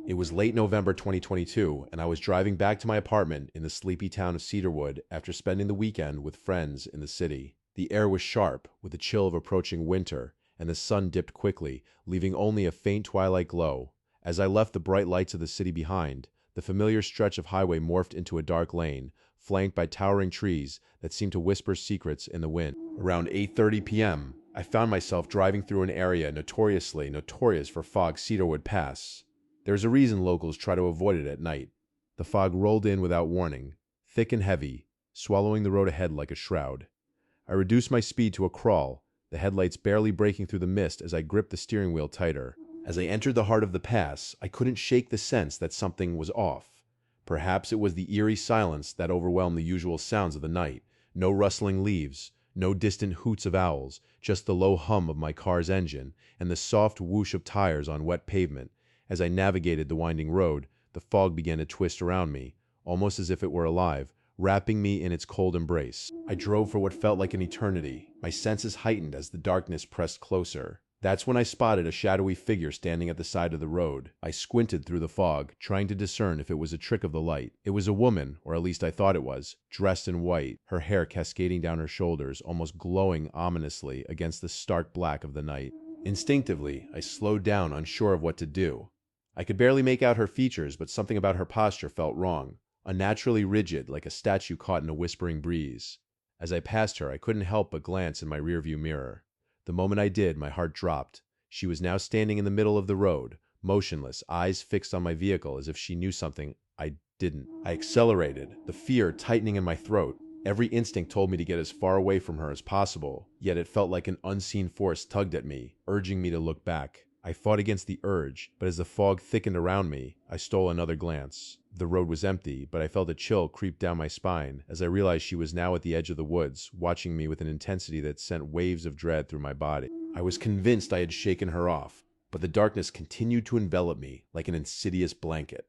It was late November 2022, and I was driving back to my apartment in the sleepy town of Cedarwood after spending the weekend with friends in the city. The air was sharp, with the chill of approaching winter, and the sun dipped quickly, leaving only a faint twilight glow. As I left the bright lights of the city behind, the familiar stretch of highway morphed into a dark lane, flanked by towering trees that seemed to whisper secrets in the wind. Around 8:30 p.m., I found myself driving through an area notorious for fog Cedarwood Pass. There's a reason locals try to avoid it at night. The fog rolled in without warning, thick and heavy, swallowing the road ahead like a shroud. I reduced my speed to a crawl, the headlights barely breaking through the mist as I gripped the steering wheel tighter. As I entered the heart of the pass, I couldn't shake the sense that something was off. Perhaps it was the eerie silence that overwhelmed the usual sounds of the night. No rustling leaves, no distant hoots of owls, just the low hum of my car's engine and the soft whoosh of tires on wet pavement. As I navigated the winding road, the fog began to twist around me, almost as if it were alive, wrapping me in its cold embrace. I drove for what felt like an eternity, my senses heightened as the darkness pressed closer. That's when I spotted a shadowy figure standing at the side of the road. I squinted through the fog, trying to discern if it was a trick of the light. It was a woman, or at least I thought it was, dressed in white, her hair cascading down her shoulders, almost glowing ominously against the stark black of the night. Instinctively, I slowed down, unsure of what to do. I could barely make out her features, but something about her posture felt wrong, unnaturally rigid, like a statue caught in a whispering breeze. As I passed her, I couldn't help but glance in my rearview mirror. The moment I did, my heart dropped. She was now standing in the middle of the road, motionless, eyes fixed on my vehicle as if she knew something I didn't. I accelerated, the fear tightening in my throat. Every instinct told me to get as far away from her as possible, yet it felt like an unseen force tugged at me, urging me to look back. I fought against the urge, but as the fog thickened around me, I stole another glance. The road was empty, but I felt a chill creep down my spine as I realized she was now at the edge of the woods, watching me with an intensity that sent waves of dread through my body. I was convinced I had shaken her off, but the darkness continued to envelop me like an insidious blanket.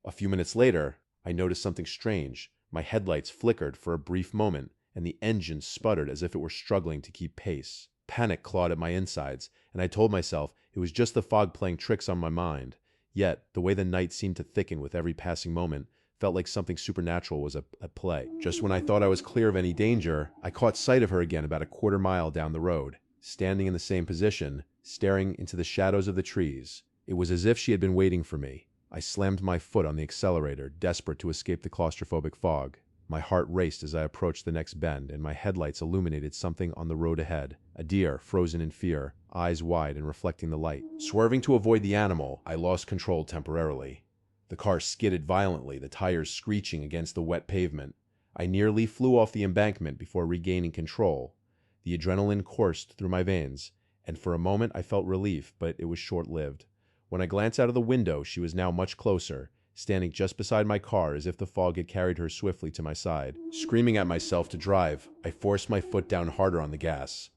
A few minutes later, I noticed something strange. My headlights flickered for a brief moment, and the engine sputtered as if it were struggling to keep pace. Panic clawed at my insides, and I told myself it was just the fog playing tricks on my mind. Yet, the way the night seemed to thicken with every passing moment felt like something supernatural was at play. Just when I thought I was clear of any danger, I caught sight of her again about a quarter mile down the road, standing in the same position, staring into the shadows of the trees. It was as if she had been waiting for me. I slammed my foot on the accelerator, desperate to escape the claustrophobic fog. My heart raced as I approached the next bend, and my headlights illuminated something on the road ahead. A deer, frozen in fear, eyes wide and reflecting the light. Swerving to avoid the animal, I lost control temporarily. The car skidded violently, the tires screeching against the wet pavement. I nearly flew off the embankment before regaining control. The adrenaline coursed through my veins, and for a moment I felt relief, but it was short-lived. When I glanced out of the window, she was now much closer, standing just beside my car as if the fog had carried her swiftly to my side. Screaming at myself to drive, I forced my foot down harder on the gas.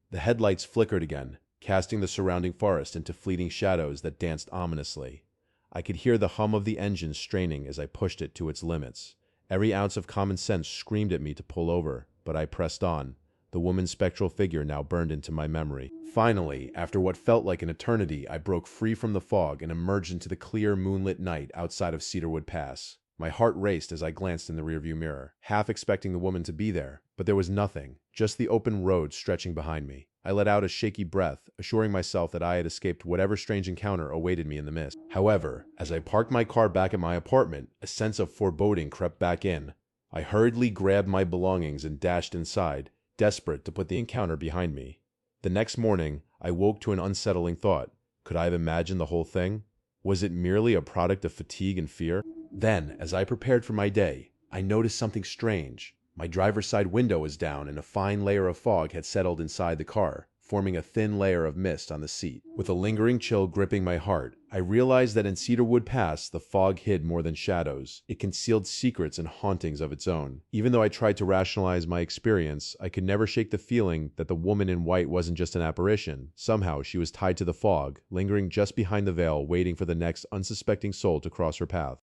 The headlights flickered again, casting the surrounding forest into fleeting shadows that danced ominously. I could hear the hum of the engine straining as I pushed it to its limits. Every ounce of common sense screamed at me to pull over, but I pressed on. The woman's spectral figure now burned into my memory. Finally, after what felt like an eternity, I broke free from the fog and emerged into the clear, moonlit night outside of Cedarwood Pass. My heart raced as I glanced in the rearview mirror, half expecting the woman to be there, but there was nothing, just the open road stretching behind me. I let out a shaky breath, assuring myself that I had escaped whatever strange encounter awaited me in the mist. However, as I parked my car back at my apartment, a sense of foreboding crept back in. I hurriedly grabbed my belongings and dashed inside, desperate to put the encounter behind me. The next morning, I woke to an unsettling thought. Could I have imagined the whole thing? Was it merely a product of fatigue and fear? Then, as I prepared for my day, I noticed something strange. My driver's side window was down and a fine layer of fog had settled inside the car, forming a thin layer of mist on the seat. With a lingering chill gripping my heart, I realized that in Cedarwood Pass, the fog hid more than shadows. It concealed secrets and hauntings of its own. Even though I tried to rationalize my experience, I could never shake the feeling that the woman in white wasn't just an apparition. Somehow, she was tied to the fog, lingering just behind the veil, waiting for the next unsuspecting soul to cross her path.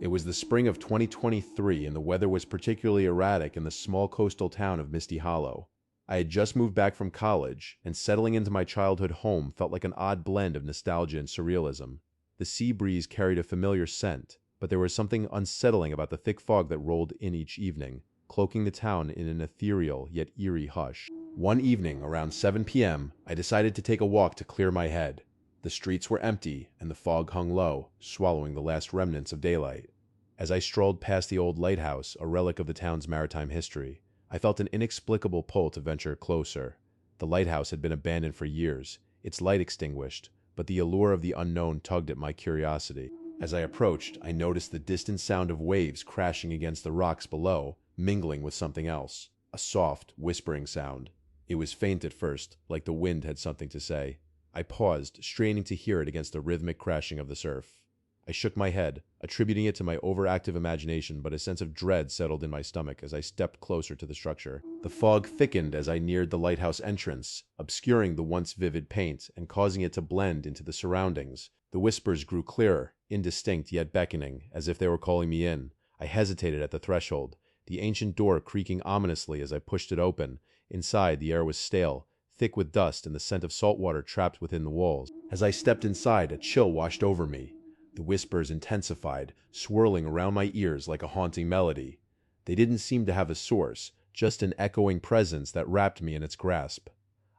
It was the spring of 2023, and the weather was particularly erratic in the small coastal town of Misty Hollow. I had just moved back from college, and settling into my childhood home felt like an odd blend of nostalgia and surrealism. The sea breeze carried a familiar scent, but there was something unsettling about the thick fog that rolled in each evening, cloaking the town in an ethereal yet eerie hush. One evening, around 7 p.m., I decided to take a walk to clear my head. The streets were empty, and the fog hung low, swallowing the last remnants of daylight. As I strolled past the old lighthouse, a relic of the town's maritime history, I felt an inexplicable pull to venture closer. The lighthouse had been abandoned for years, its light extinguished, but the allure of the unknown tugged at my curiosity. As I approached, I noticed the distant sound of waves crashing against the rocks below, mingling with something else, a soft, whispering sound. It was faint at first, like the wind had something to say. I paused, straining to hear it against the rhythmic crashing of the surf. I shook my head, attributing it to my overactive imagination, but a sense of dread settled in my stomach as I stepped closer to the structure. The fog thickened as I neared the lighthouse entrance, obscuring the once vivid paint and causing it to blend into the surroundings. The whispers grew clearer, indistinct yet beckoning, as if they were calling me in. I hesitated at the threshold, the ancient door creaking ominously as I pushed it open. Inside, the air was stale, thick with dust and the scent of salt water trapped within the walls. As I stepped inside, a chill washed over me. The whispers intensified, swirling around my ears like a haunting melody. They didn't seem to have a source, just an echoing presence that wrapped me in its grasp.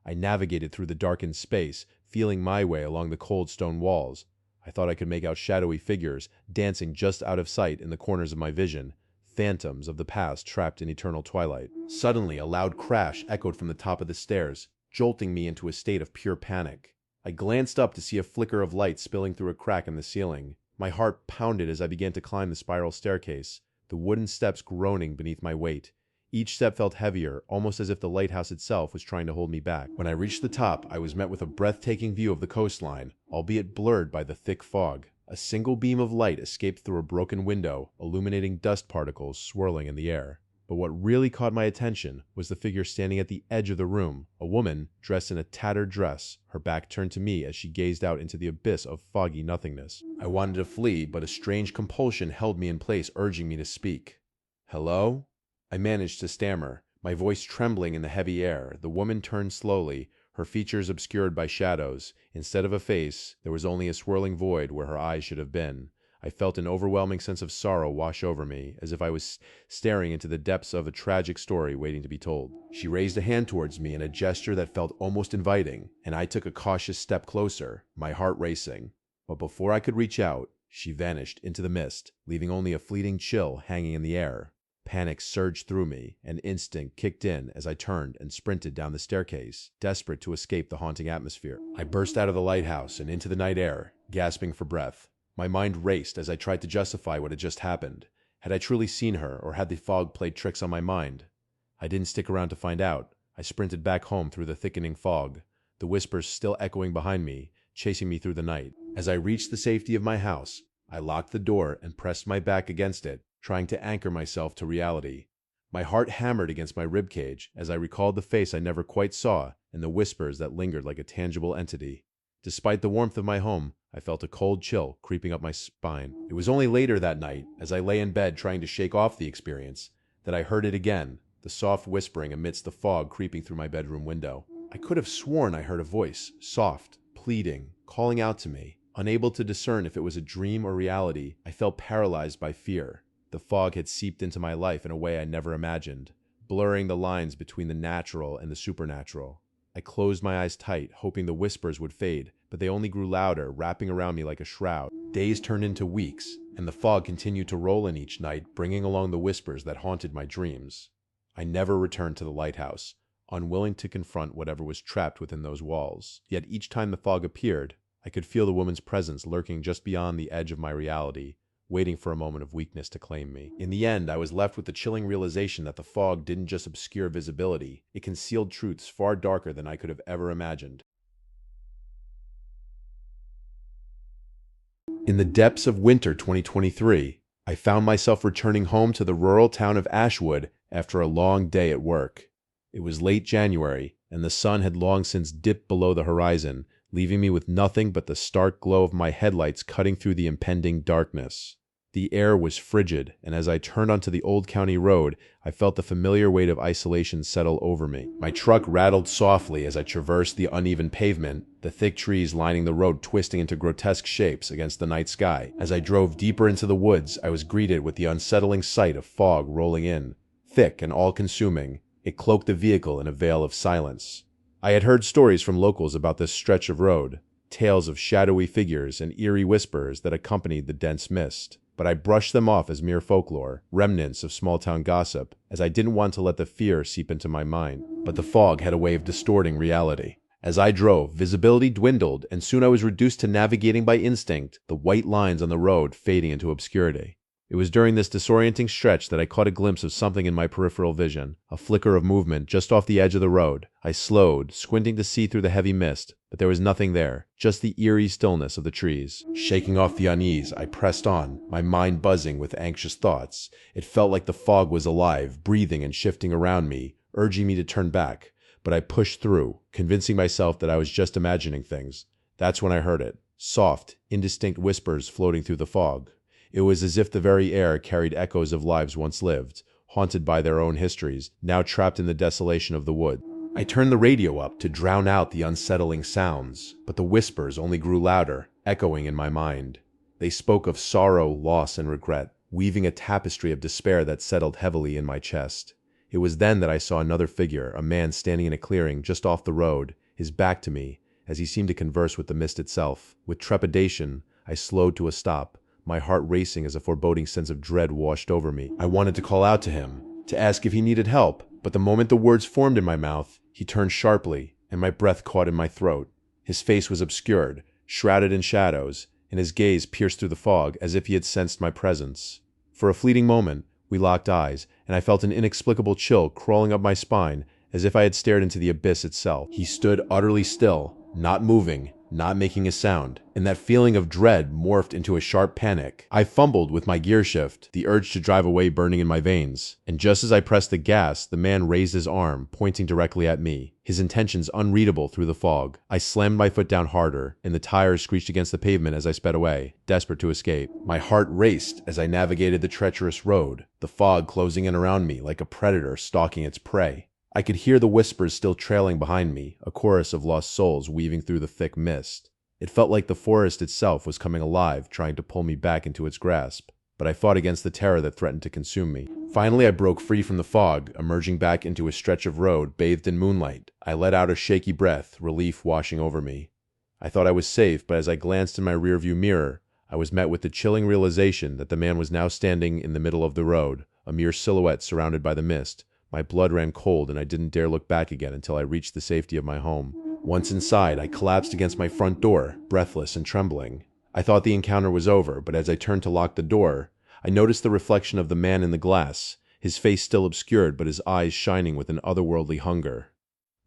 I navigated through the darkened space, feeling my way along the cold stone walls. I thought I could make out shadowy figures, dancing just out of sight in the corners of my vision, phantoms of the past trapped in eternal twilight. Suddenly, a loud crash echoed from the top of the stairs, jolting me into a state of pure panic. I glanced up to see a flicker of light spilling through a crack in the ceiling. My heart pounded as I began to climb the spiral staircase, the wooden steps groaning beneath my weight. Each step felt heavier, almost as if the lighthouse itself was trying to hold me back. When I reached the top, I was met with a breathtaking view of the coastline, albeit blurred by the thick fog. A single beam of light escaped through a broken window, illuminating dust particles swirling in the air. But what really caught my attention was the figure standing at the edge of the room, a woman dressed in a tattered dress, her back turned to me as she gazed out into the abyss of foggy nothingness. I wanted to flee, but a strange compulsion held me in place, urging me to speak. "Hello?" I managed to stammer, my voice trembling in the heavy air. The woman turned slowly, her features obscured by shadows. Instead of a face, there was only a swirling void where her eyes should have been. I felt an overwhelming sense of sorrow wash over me, as if I was staring into the depths of a tragic story waiting to be told. She raised a hand towards me in a gesture that felt almost inviting, and I took a cautious step closer, my heart racing. But before I could reach out, she vanished into the mist, leaving only a fleeting chill hanging in the air. Panic surged through me, and instinct kicked in as I turned and sprinted down the staircase, desperate to escape the haunting atmosphere. I burst out of the lighthouse and into the night air, gasping for breath. My mind raced as I tried to justify what had just happened. Had I truly seen her, or had the fog played tricks on my mind? I didn't stick around to find out. I sprinted back home through the thickening fog, the whispers still echoing behind me, chasing me through the night. As I reached the safety of my house, I locked the door and pressed my back against it, trying to anchor myself to reality. My heart hammered against my ribcage as I recalled the face I never quite saw and the whispers that lingered like a tangible entity. Despite the warmth of my home, I felt a cold chill creeping up my spine. It was only later that night, as I lay in bed trying to shake off the experience, that I heard it again, the soft whispering amidst the fog creeping through my bedroom window. I could have sworn I heard a voice, soft, pleading, calling out to me. Unable to discern if it was a dream or reality, I felt paralyzed by fear. The fog had seeped into my life in a way I never imagined, blurring the lines between the natural and the supernatural. I closed my eyes tight, hoping the whispers would fade, but they only grew louder, wrapping around me like a shroud. Days turned into weeks, and the fog continued to roll in each night, bringing along the whispers that haunted my dreams. I never returned to the lighthouse, unwilling to confront whatever was trapped within those walls. Yet each time the fog appeared, I could feel the woman's presence lurking just beyond the edge of my reality, waiting for a moment of weakness to claim me. In the end, I was left with the chilling realization that the fog didn't just obscure visibility, it concealed truths far darker than I could have ever imagined. In the depths of winter 2023, I found myself returning home to the rural town of Ashwood after a long day at work. It was late January, and the sun had long since dipped below the horizon, leaving me with nothing but the stark glow of my headlights cutting through the impending darkness. The air was frigid, and as I turned onto the Old County Road, I felt the familiar weight of isolation settle over me. My truck rattled softly as I traversed the uneven pavement, the thick trees lining the road twisting into grotesque shapes against the night sky. As I drove deeper into the woods, I was greeted with the unsettling sight of fog rolling in. Thick and all-consuming, it cloaked the vehicle in a veil of silence. I had heard stories from locals about this stretch of road, tales of shadowy figures and eerie whispers that accompanied the dense mist. But I brushed them off as mere folklore, remnants of small-town gossip, as I didn't want to let the fear seep into my mind. But the fog had a way of distorting reality. As I drove, visibility dwindled, and soon I was reduced to navigating by instinct, the white lines on the road fading into obscurity. It was during this disorienting stretch that I caught a glimpse of something in my peripheral vision, a flicker of movement just off the edge of the road. I slowed, squinting to see through the heavy mist, but there was nothing there, just the eerie stillness of the trees. Shaking off the unease, I pressed on, my mind buzzing with anxious thoughts. It felt like the fog was alive, breathing and shifting around me, urging me to turn back. But I pushed through, convincing myself that I was just imagining things. That's when I heard it. Soft, indistinct whispers floating through the fog. It was as if the very air carried echoes of lives once lived, haunted by their own histories, now trapped in the desolation of the wood. I turned the radio up to drown out the unsettling sounds, but the whispers only grew louder, echoing in my mind. They spoke of sorrow, loss, and regret, weaving a tapestry of despair that settled heavily in my chest. It was then that I saw another figure, a man standing in a clearing just off the road, his back to me, as he seemed to converse with the mist itself. With trepidation, I slowed to a stop, my heart racing as a foreboding sense of dread washed over me. I wanted to call out to him, to ask if he needed help, but the moment the words formed in my mouth, he turned sharply, and my breath caught in my throat. His face was obscured, shrouded in shadows, and his gaze pierced through the fog as if he had sensed my presence. For a fleeting moment, we locked eyes, and I felt an inexplicable chill crawling up my spine as if I had stared into the abyss itself. He stood utterly still, not moving, not making a sound, and that feeling of dread morphed into a sharp panic. I fumbled with my gear shift, the urge to drive away burning in my veins, and just as I pressed the gas, the man raised his arm, pointing directly at me, his intentions unreadable through the fog. I slammed my foot down harder, and the tires screeched against the pavement as I sped away, desperate to escape. My heart raced as I navigated the treacherous road, the fog closing in around me like a predator stalking its prey. I could hear the whispers still trailing behind me, a chorus of lost souls weaving through the thick mist. It felt like the forest itself was coming alive, trying to pull me back into its grasp, but I fought against the terror that threatened to consume me. Finally, I broke free from the fog, emerging back into a stretch of road bathed in moonlight. I let out a shaky breath, relief washing over me. I thought I was safe, but as I glanced in my rearview mirror, I was met with the chilling realization that the man was now standing in the middle of the road, a mere silhouette surrounded by the mist. My blood ran cold, and I didn't dare look back again until I reached the safety of my home. Once inside, I collapsed against my front door, breathless and trembling. I thought the encounter was over, but as I turned to lock the door, I noticed the reflection of the man in the glass, his face still obscured but his eyes shining with an otherworldly hunger.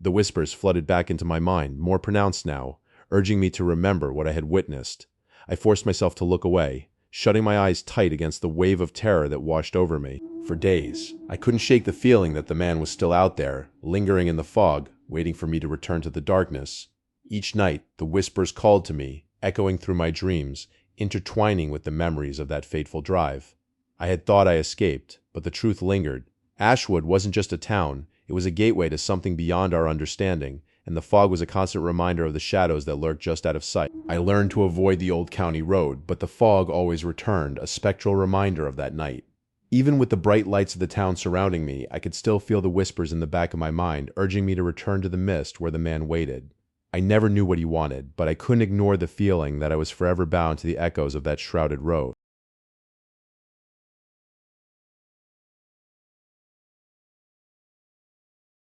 The whispers flooded back into my mind, more pronounced now, urging me to remember what I had witnessed. I forced myself to look away, shutting my eyes tight against the wave of terror that washed over me. For days, I couldn't shake the feeling that the man was still out there, lingering in the fog, waiting for me to return to the darkness. Each night, the whispers called to me, echoing through my dreams, intertwining with the memories of that fateful drive. I had thought I escaped, but the truth lingered. Ashwood wasn't just a town, it was a gateway to something beyond our understanding, and the fog was a constant reminder of the shadows that lurked just out of sight. I learned to avoid the Old County Road, but the fog always returned, a spectral reminder of that night. Even with the bright lights of the town surrounding me, I could still feel the whispers in the back of my mind, urging me to return to the mist where the man waited. I never knew what he wanted, but I couldn't ignore the feeling that I was forever bound to the echoes of that shrouded road.